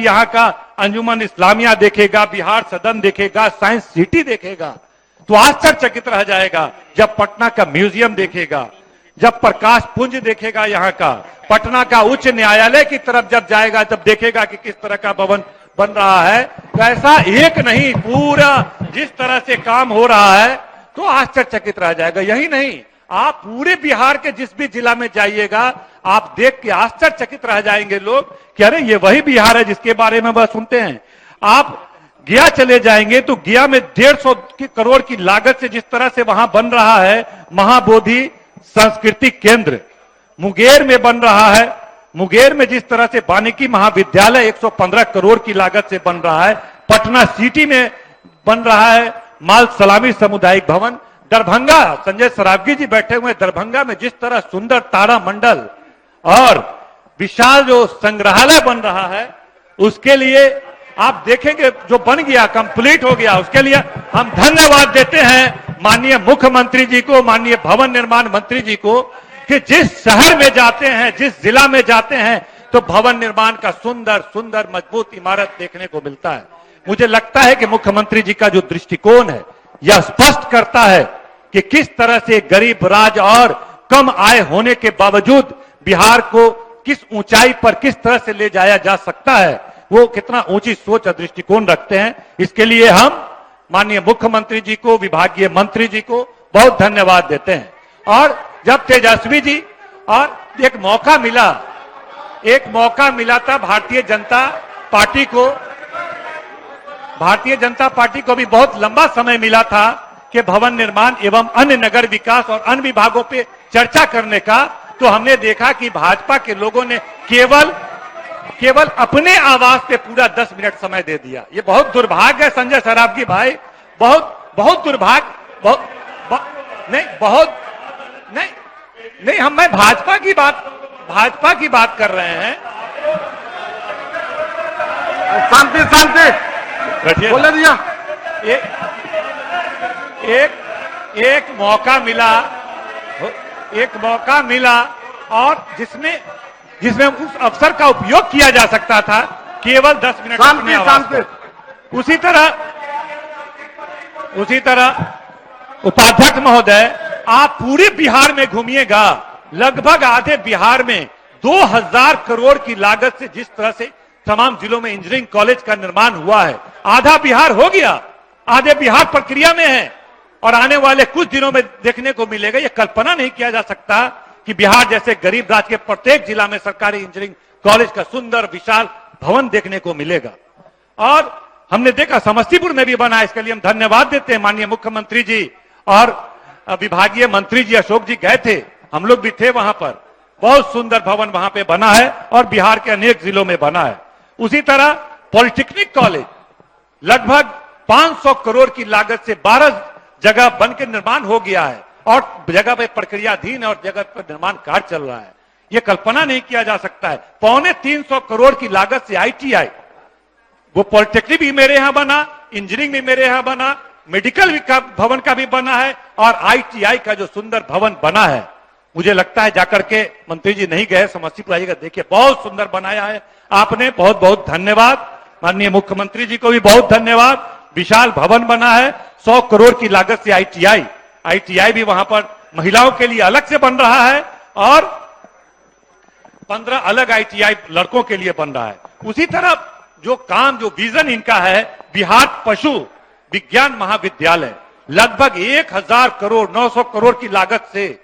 यहाँ का अंजुमन इस्लामिया देखेगा, बिहार सदन देखेगा, साइंस सिटी देखेगा तो आश्चर्यचकित रह जाएगा। जब पटना का म्यूजियम देखेगा, जब प्रकाश पुंज देखेगा, यहाँ का पटना का उच्च न्यायालय की तरफ जब जाएगा तब देखेगा कि किस तरह का भवन बन रहा है। तो ऐसा एक नहीं, पूरा जिस तरह से काम हो रहा है तो आश्चर्यचकित रह जाएगा। यही नहीं, आप पूरे बिहार के जिस भी जिला में जाइएगा आप देख के आश्चर्यचकित रह जाएंगे लोग कि अरे ये वही बिहार है जिसके बारे में वह सुनते हैं। आप गया चले जाएंगे तो गया में 150 करोड़ की लागत से जिस तरह से वहां बन रहा है महाबोधि सांस्कृतिक केंद्र, मुंगेर में बन रहा है, मुंगेर में जिस तरह से वानिकी महाविद्यालय 115 करोड़ की लागत से बन रहा है, पटना सिटी में बन रहा है माल सलामी सामुदायिक भवन, दरभंगा संजय सरावगी जी बैठे हुए दरभंगा में जिस तरह सुंदर तारा मंडल और विशाल जो संग्रहालय बन रहा है, उसके लिए आप देखेंगे जो बन गया, कंप्लीट हो गया, उसके लिए हम धन्यवाद देते हैं माननीय मुख्यमंत्री जी को, माननीय भवन निर्माण मंत्री जी को कि जिस शहर में जाते हैं, जिस जिला में जाते हैं तो भवन निर्माण का सुंदर सुंदर मजबूत इमारत देखने को मिलता है। मुझे लगता है कि मुख्यमंत्री जी का जो दृष्टिकोण है यह स्पष्ट करता है कि किस तरह से गरीब राज्य और कम आय होने के बावजूद बिहार को किस ऊंचाई पर किस तरह से ले जाया जा सकता है, वो कितना ऊंची सोच और दृष्टिकोण रखते हैं। इसके लिए हम माननीय मुख्यमंत्री जी को, विभागीय मंत्री जी को बहुत धन्यवाद देते हैं। और जब तेजस्वी जी और एक मौका मिला था भारतीय जनता पार्टी को भी बहुत लंबा समय मिला था कि भवन निर्माण एवं अन्य नगर विकास और अन्य विभागों पे चर्चा करने का, तो हमने देखा कि भाजपा के लोगों ने केवल अपने आवाज पे पूरा 10 मिनट समय दे दिया। ये बहुत दुर्भाग्य है संजय सरावगी भाई, बहुत दुर्भाग्य, नहीं मैं भाजपा की बात कर रहे हैं। शांति बोले दिया। एक मौका मिला और जिसमें उस अवसर का उपयोग किया जा सकता था, केवल 10 मिनट। शांति। उसी तरह उपाध्यक्ष महोदय, आप पूरे बिहार में घूमिएगा, लगभग आधे बिहार में 2000 करोड़ की लागत से जिस तरह से तमाम जिलों में इंजीनियरिंग कॉलेज का निर्माण हुआ है, आधा बिहार हो गया, आधे बिहार प्रक्रिया में है और आने वाले कुछ दिनों में देखने को मिलेगा। यह कल्पना नहीं किया जा सकता कि बिहार जैसे गरीब राज्य के प्रत्येक जिला में सरकारी इंजीनियरिंग कॉलेज का सुंदर विशाल भवन देखने को मिलेगा। और हमने देखा समस्तीपुर में भी बना, इसके लिए हम धन्यवाद देते हैं माननीय मुख्यमंत्री जी और विभागीय मंत्री जी अशोक जी गए थे, हम लोग भी थे वहां पर। बहुत सुंदर भवन वहां पे बना है और बिहार के अनेक जिलों में बना है। उसी तरह पॉलिटेक्निक कॉलेज लगभग 500 करोड़ की लागत से 12 जगह बन के निर्माण हो गया है और जगह पे प्रक्रियाधीन और जगह पर निर्माण कार्य चल रहा है। यह कल्पना नहीं किया जा सकता है। 325 करोड़ की लागत से ITI, वो पॉलिटेक्निक भी मेरे यहां बना, इंजीनियरिंग भी मेरे यहां बना, मेडिकल भवन का भी बना है और ITI का जो सुंदर भवन बना है, मुझे लगता है जाकर के मंत्री जी नहीं गए, समस्तीपुर आइएगा, देखिए बहुत सुंदर बनाया है आपने। बहुत बहुत धन्यवाद। माननीय मुख्यमंत्री जी को भी बहुत धन्यवाद। विशाल भवन बना है, 100 करोड़ की लागत से ITI भी वहां पर महिलाओं के लिए अलग से बन रहा है और 15 अलग ITI लड़कों के लिए बन रहा है। उसी तरह जो विजन इनका है, बिहार पशु विज्ञान महाविद्यालय, लगभग 1000 करोड़ 900 करोड़ की लागत से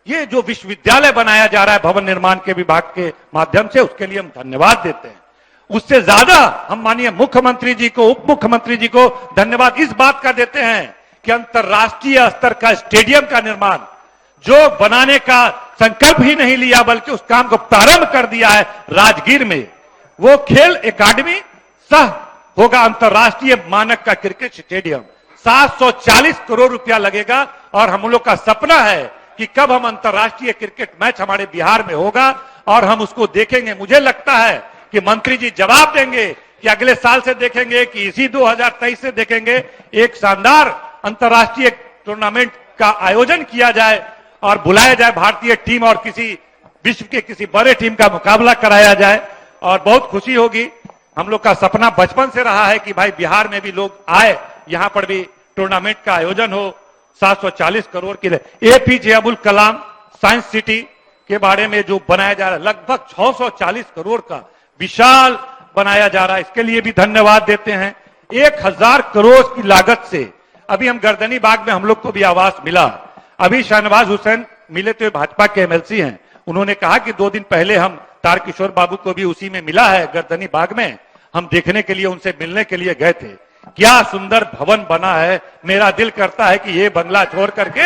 ये जो विश्वविद्यालय बनाया जा रहा है भवन निर्माण के विभाग के माध्यम से, उसके लिए हम धन्यवाद देते हैं। उससे ज्यादा हम माननीय मुख्यमंत्री जी को, उप मुख्यमंत्री जी को धन्यवाद इस बात का देते हैं कि अंतर्राष्ट्रीय स्तर का स्टेडियम का निर्माण जो बनाने का संकल्प ही नहीं लिया बल्कि उस काम को प्रारंभ कर दिया है राजगीर में, वो खेल एकेडमी सह होगा अंतर्राष्ट्रीय मानक का क्रिकेट स्टेडियम। 740 करोड़ रुपया लगेगा और हम लोग का सपना है कि कब हम अंतर्राष्ट्रीय क्रिकेट मैच हमारे बिहार में होगा और हम उसको देखेंगे। मुझे लगता है कि मंत्री जी जवाब देंगे कि अगले साल से देखेंगे कि इसी 2023 से देखेंगे, एक शानदार अंतर्राष्ट्रीय टूर्नामेंट का आयोजन किया जाए और बुलाया जाए भारतीय टीम और किसी विश्व के किसी बड़े टीम का मुकाबला कराया जाए और बहुत खुशी होगी। हम लोग का सपना बचपन से रहा है कि भाई बिहार में भी लोग आए, यहां पर भी टूर्नामेंट का आयोजन हो। 740 करोड़ की APJ Abdul Kalam science city के बारे में जो बनाया जा रहा है, लगभग 640 करोड़ का विशाल बनाया जा रहा है, इसके लिए भी धन्यवाद देते हैं। 1000 करोड़ की लागत से अभी हम गर्दनी बाग में हम लोग को भी आवास मिला। अभी शाहनवाज हुसैन मिले तो भाजपा के एमएलसी हैं, उन्होंने कहा कि 2 दिन पहले हम तारकिशोर बाबू को भी उसी में मिला है गर्दनी बाग में, हम देखने के लिए उनसे मिलने के लिए गए थे। क्या सुंदर भवन बना है, मेरा दिल करता है कि ये बंगला छोड़ करके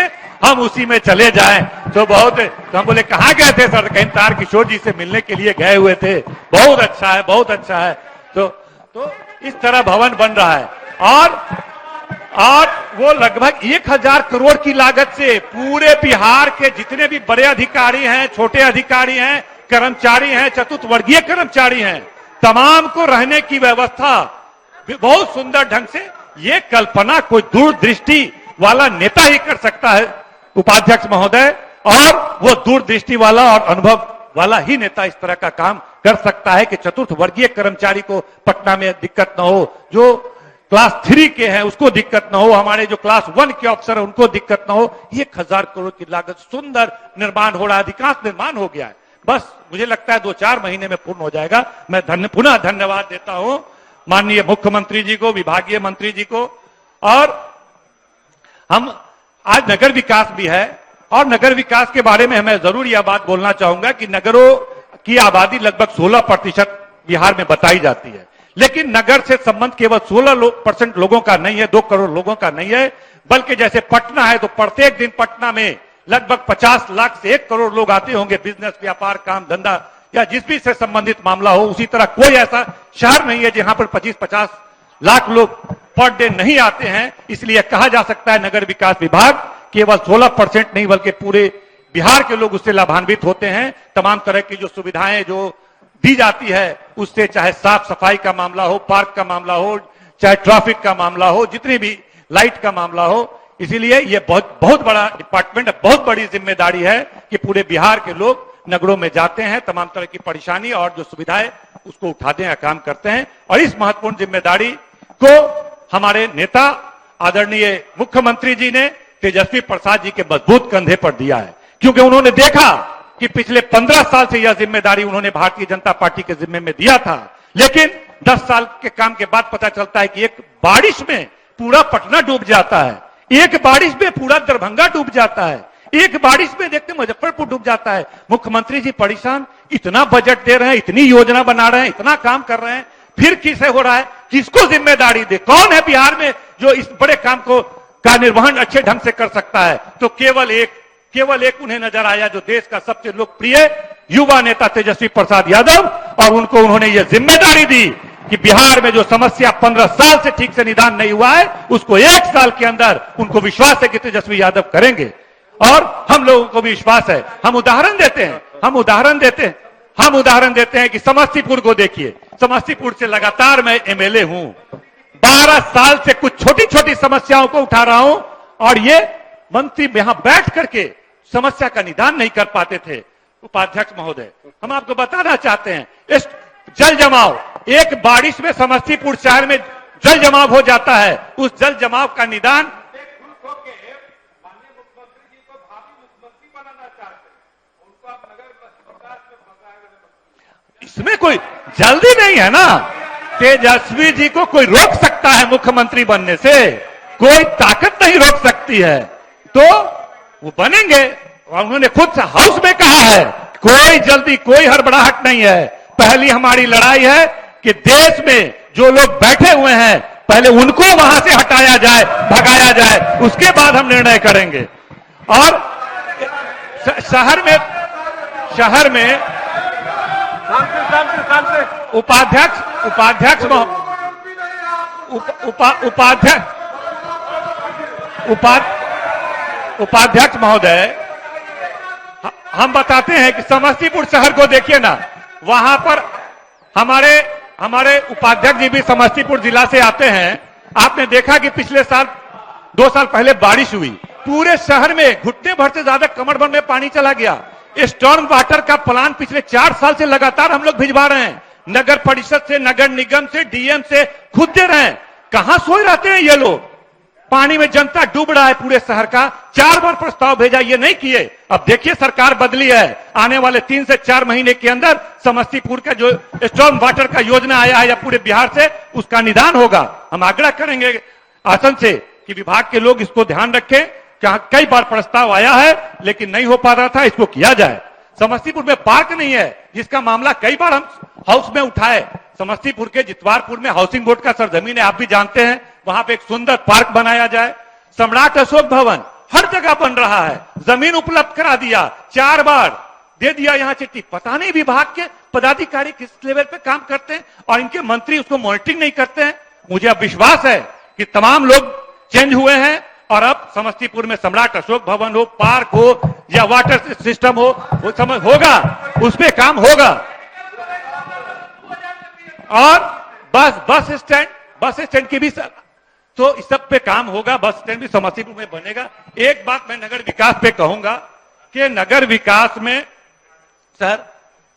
हम उसी में चले जाएं। तो हम बोले कहाँ गए थे सर? कहीं तारकिशोर जी से मिलने के लिए गए हुए थे। बहुत अच्छा है, बहुत अच्छा है। तो इस तरह भवन बन रहा है और वो लगभग 1000 करोड़ की लागत से पूरे बिहार के जितने भी बड़े अधिकारी हैं, छोटे अधिकारी हैं, कर्मचारी हैं, चतुर्थवर्गीय कर्मचारी हैं, तमाम को रहने की व्यवस्था बहुत सुंदर ढंग से, ये कल्पना कोई दूरदृष्टि वाला नेता ही कर सकता है उपाध्यक्ष महोदय, और वो दूरदृष्टि वाला और अनुभव वाला ही नेता इस तरह का काम कर सकता है कि चतुर्थ वर्गीय कर्मचारी को पटना में दिक्कत न हो, जो क्लास 3 के हैं उसको दिक्कत न हो, हमारे जो क्लास 1 के अफसर है उनको दिक्कत न हो। 1000 करोड़ की लागत, सुंदर निर्माण हो रहा है, अधिकांश निर्माण हो गया है, बस मुझे लगता है 2-4 महीने में पूर्ण हो जाएगा। मैं पुनः धन्यवाद देता हूं माननीय मुख्यमंत्री जी को, विभागीय मंत्री जी को। और हम आज नगर विकास भी है, और नगर विकास के बारे में मैं जरूर यह बात बोलना चाहूंगा कि नगरों की आबादी लगभग 16% बिहार में बताई जाती है, लेकिन नगर से संबंध केवल 16% लोगों का नहीं है, 2 करोड़ लोगों का नहीं है, बल्कि जैसे पटना है तो प्रत्येक दिन पटना में लगभग 50 लाख से 1 करोड़ लोग आते होंगे, बिजनेस, व्यापार, काम धंधा या जिस भी से संबंधित मामला हो। उसी तरह कोई ऐसा शहर नहीं है जहां पर 25-50 लाख लोग पर डे नहीं आते हैं। इसलिए कहा जा सकता है नगर विकास विभाग केवल 16% नहीं बल्कि पूरे बिहार के लोग उससे लाभान्वित होते हैं। तमाम तरह की जो सुविधाएं जो दी जाती है उससे, चाहे साफ सफाई का मामला हो, पार्क का मामला हो, चाहे ट्रैफिक का मामला हो, जितनी भी लाइट का मामला हो। इसीलिए ये बहुत बड़ा डिपार्टमेंट है, बहुत बड़ी जिम्मेदारी है कि पूरे बिहार के लोग नगरों में जाते हैं, तमाम तरह की परेशानी और जो सुविधाएं उसको उठाते हैं, काम करते हैं। और इस महत्वपूर्ण जिम्मेदारी को हमारे नेता आदरणीय मुख्यमंत्री जी ने तेजस्वी प्रसाद जी के मजबूत कंधे पर दिया है, क्योंकि उन्होंने देखा कि पिछले 15 साल से यह जिम्मेदारी उन्होंने भारतीय जनता पार्टी के जिम्मे में दिया था, लेकिन 10 साल के काम के बाद पता चलता है कि एक बारिश में पूरा पटना डूब जाता है, एक बारिश में पूरा दरभंगा डूब जाता है, एक बारिश में देखते मुजफ्फरपुर डूब जाता है। मुख्यमंत्री जी परेशान, इतना बजट दे रहे हैं, इतनी योजना बना रहे हैं, इतना काम कर रहे हैं, फिर किसे हो रहा है? किसको जिम्मेदारी दे? कौन है बिहार में जो इस बड़े काम का निर्वहन अच्छे ढंग से कर सकता है? तो केवल एक उन्हें नजर आया, जो देश का सबसे लोकप्रिय युवा नेता तेजस्वी प्रसाद यादव, और उनको उन्होंने यह जिम्मेदारी दी कि बिहार में जो समस्या 15 साल से ठीक से निदान नहीं हुआ है उसको 1 साल के अंदर, उनको विश्वास है कि तेजस्वी यादव करेंगे। और हम लोगों को भी विश्वास है। हम उदाहरण देते हैं कि समस्तीपुर को देखिए, समस्तीपुर से लगातार मैं एमएलए हूं, 12 साल से कुछ छोटी छोटी समस्याओं को उठा रहा हूं, और ये मंत्री यहां बैठ करके समस्या का निदान नहीं कर पाते थे। उपाध्यक्ष महोदय, हम आपको बताना चाहते हैं, इस जल जमाव, एक बारिश में समस्तीपुर शहर में जल जमाव हो जाता है, उस जल जमाव का निदान इसमें कोई जल्दी नहीं है ना। तेजस्वी जी को कोई रोक सकता है मुख्यमंत्री बनने से? कोई ताकत नहीं रोक सकती है, तो वो बनेंगे। और उन्होंने खुद से हाउस में कहा है, कोई जल्दी, कोई हड़बड़ाहट नहीं है। पहली हमारी लड़ाई है कि देश में जो लोग बैठे हुए हैं पहले उनको वहां से हटाया जाए, भगाया जाए, उसके बाद हम निर्णय करेंगे। और शहर में उपाध्यक्ष महोदय, हम बताते हैं कि समस्तीपुर शहर को देखिए ना, वहां पर हमारे उपाध्यक्ष जी भी समस्तीपुर जिला से आते हैं। आपने देखा कि पिछले साल 2 साल पहले बारिश हुई, पूरे शहर में घुटने भर से ज्यादा कमर भर में पानी चला गया। स्टॉर्म वाटर का प्लान पिछले 4 साल से लगातार हम लोग भिजवा रहे हैं, नगर परिषद से, नगर निगम से, डीएम से खुद दे रहे हैं। कहां सोए रहते हैं ये लोग? पानी में जनता डूब रहा है पूरे शहर का। 4 बार प्रस्ताव भेजा, ये नहीं किए। अब देखिए सरकार बदली है, आने वाले 3 से 4 महीने के अंदर समस्तीपुर का जो स्टॉर्म वाटर का योजना आया है या पूरे बिहार से, उसका निदान होगा। हम आग्रह करेंगे आसन से कि विभाग के लोग इसको ध्यान रखें। कई बार प्रस्ताव आया है लेकिन नहीं हो पा रहा था, इसको किया जाए। समस्तीपुर में पार्क नहीं है, जिसका मामला कई बार हम हाउस में उठाए। समस्तीपुर के जितवारपुर में हाउसिंग बोर्ड का सरजमीन है, आप भी जानते हैं। वहां पे एक सुंदर पार्क बनाया जाए। सम्राट अशोक भवन हर जगह बन रहा है, जमीन उपलब्ध करा दिया, 4 बार दे दिया यहां चिट्ठी। पता नहीं विभाग के पदाधिकारी किस लेवल पे काम करते हैं और इनके मंत्री उसको मॉनिटरिंग नहीं करते हैं। मुझे अब विश्वास है कि तमाम लोग चेंज हुए हैं और अब समस्तीपुर में सम्राट अशोक भवन हो, पार्क हो या वाटर सिस्टम हो, वो समझ होगा, उस पे काम होगा। और बस स्टैंड की भी तो इस सब पे काम होगा। बस स्टैंड भी समस्तीपुर में बनेगा। एक बात मैं नगर विकास पे कहूंगा कि नगर विकास में सर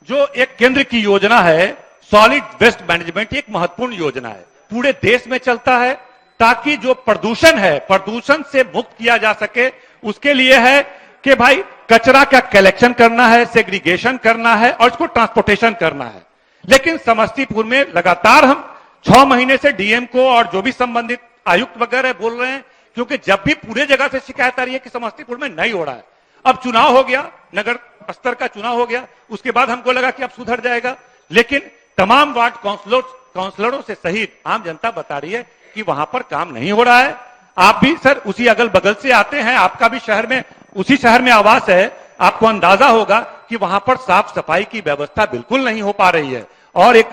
जो एक केंद्र की योजना है सॉलिड वेस्ट मैनेजमेंट, एक महत्वपूर्ण योजना है, पूरे देश में चलता है ताकि जो प्रदूषण है, प्रदूषण से मुक्त किया जा सके। उसके लिए है कि भाई कचरा का कलेक्शन करना है, सेग्रीगेशन करना है और इसको ट्रांसपोर्टेशन करना है। लेकिन समस्तीपुर में लगातार हम 6 महीने से डीएम को और जो भी संबंधित आयुक्त वगैरह बोल रहे हैं, क्योंकि जब भी पूरे जगह से शिकायत आ रही है कि समस्तीपुर में नहीं हो रहा है। अब चुनाव हो गया, नगर स्तर का चुनाव हो गया, उसके बाद हमको लगा कि अब सुधर जाएगा। लेकिन तमाम वार्ड काउंसलरों से सहित आम जनता बता रही है कि वहां पर काम नहीं हो रहा है। आप भी सर उसी अगल बगल से आते हैं, आपका भी शहर में, उसी शहर में आवास है, आपको अंदाजा होगा कि वहां पर साफ सफाई की व्यवस्था बिल्कुल नहीं हो पा रही है और एक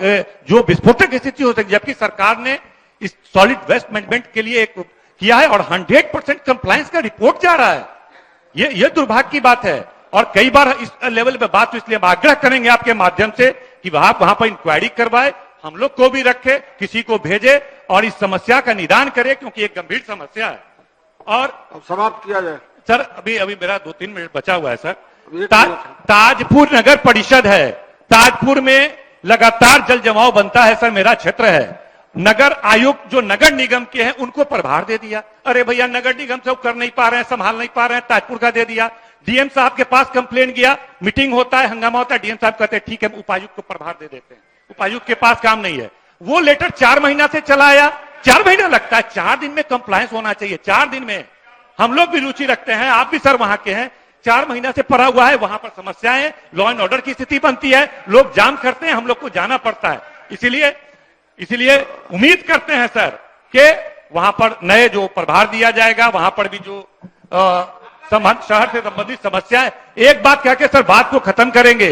जो विस्फोटक स्थिति हो सकती है। जबकि सरकार ने इस सॉलिड वेस्ट मैनेजमेंट के लिए एक किया है और 100% कंप्लायंस का रिपोर्ट जा रहा है। ये दुर्भाग्य की बात है। और कई बार इस लेवल पे बात, तो इसलिए हम आग्रह करेंगे आपके माध्यम से कि वहां पर इंक्वायरी करवाए, हम लोग को भी रखे, किसी को भेजे और इस समस्या का निदान करे, क्योंकि एक गंभीर समस्या है। और समाप्त किया जाए सर। अभी मेरा 2-3 मिनट बचा हुआ है सर। ताजपुर नगर परिषद है, ताजपुर में लगातार जल जमाव बनता है सर, मेरा क्षेत्र है। नगर आयुक्त जो नगर निगम के हैं उनको प्रभार दे दिया। अरे भैया नगर निगम से कर नहीं पा रहे हैं, संभाल नहीं पा रहे हैं, ताजपुर का दे दिया। डीएम साहब के पास कंप्लेन गया, मीटिंग होता है, हंगामा होता है, डीएम साहब कहते हैं ठीक है उपायुक्त को प्रभार दे देते हैं। उपायुक्त के पास काम नहीं है। वो लेटर 4 महीना से चला आया, 4 महीना लगता है, 4 दिन में कंप्लायंस होना चाहिए। 4 दिन में हम लोग भी रुचि रखते हैं, आप भी सर वहां के हैं, 4 महीना से पड़ा हुआ है। वहां पर समस्याएं, लॉ एंड ऑर्डर की स्थिति बनती है, लोग जाम करते हैं, हम लोग को जाना पड़ता है। इसीलिए उम्मीद करते हैं सर कि वहां पर नए जो प्रभार दिया जाएगा, वहां पर भी जो शहर से संबंधित समस्याएं, एक बात कह के सर बात को खत्म करेंगे,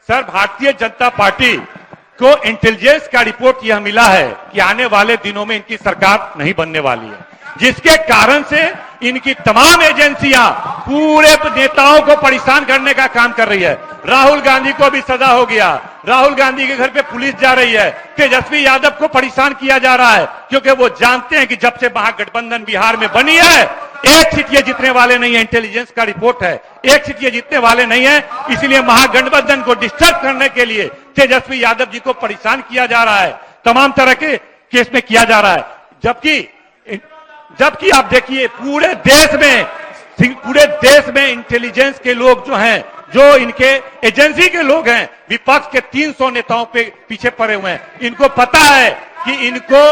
सर। भारतीय जनता पार्टी को इंटेलिजेंस का रिपोर्ट यह मिला है कि आने वाले दिनों में इनकी सरकार नहीं बनने वाली है, जिसके कारण से इनकी तमाम एजेंसियां पूरे नेताओं को परेशान करने का काम कर रही है। राहुल गांधी को भी सजा हो गया, राहुल गांधी के घर पे पुलिस जा रही है, तेजस्वी यादव को परेशान किया जा रहा है, क्योंकि वो जानते हैं कि जब से महागठबंधन बिहार में बनी है, एक सीट ये जीतने वाले नहीं है। इंटेलिजेंस का रिपोर्ट है, एक सीट ये जीतने वाले नहीं है। इसलिए महागठबंधन को डिस्टर्ब करने के लिए तेजस्वी यादव जी को परेशान किया जा रहा है, तमाम तरह के केस में किया जा रहा है। जबकि आप देखिए पूरे देश में इंटेलिजेंस के लोग जो हैं, जो इनके एजेंसी के लोग हैं, विपक्ष के 300 नेताओं पे पीछे पड़े हुए हैं। इनको पता है कि इनको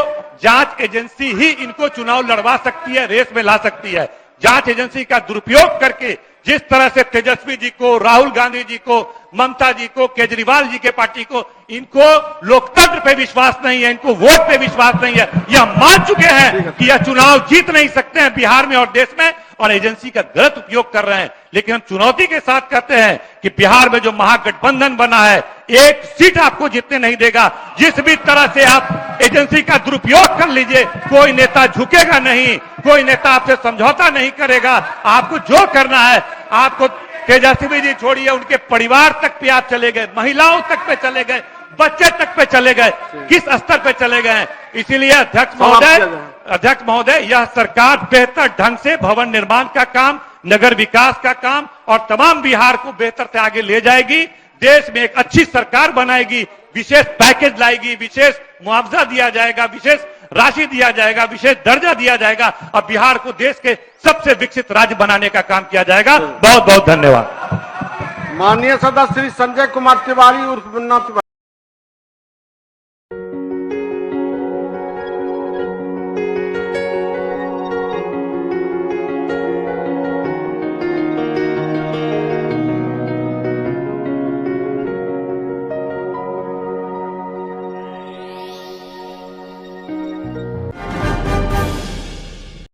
जांच एजेंसी ही इनको चुनाव लड़वा सकती है, रेस में ला सकती है। जांच एजेंसी का दुरुपयोग करके जिस तरह से तेजस्वी जी को, राहुल गांधी जी को, ममता जी को, केजरीवाल जी के पार्टी को, इनको लोकतंत्र पे विश्वास नहीं है, इनको वोट पे विश्वास नहीं है। यह मान चुके हैं कि यह चुनाव जीत नहीं सकते हैं बिहार में और देश में, और एजेंसी का गलत उपयोग कर रहे हैं। लेकिन हम चुनौती के साथ कहते हैं कि बिहार में जो महागठबंधन बना है, एक सीट आपको जीतने नहीं देगा। जिस भी तरह से आप एजेंसी का दुरुपयोग कर लीजिए, कोई नेता झुकेगा नहीं, कोई नेता आपसे समझौता नहीं करेगा। आपको जो करना है, आपको तेजस्वी जी छोड़िए, उनके परिवार तक पे आप चले गए, महिलाओं तक पे चले गए, बच्चे तक पे चले गए, किस स्तर पे चले गए हैं। इसीलिए अध्यक्ष महोदय, यह सरकार बेहतर ढंग से भवन निर्माण का काम, नगर विकास का काम और तमाम बिहार को बेहतर से आगे ले जाएगी। देश में एक अच्छी सरकार बनाएगी, विशेष पैकेज लाएगी, विशेष मुआवजा दिया जाएगा, विशेष राशि दिया जाएगा, विशेष दर्जा दिया जाएगा और बिहार को देश के सबसे विकसित राज्य बनाने का काम किया जाएगा। बहुत बहुत धन्यवाद। माननीय सदस्य श्री संजय कुमार तिवारी उर्फ मुन्ना तिवारी।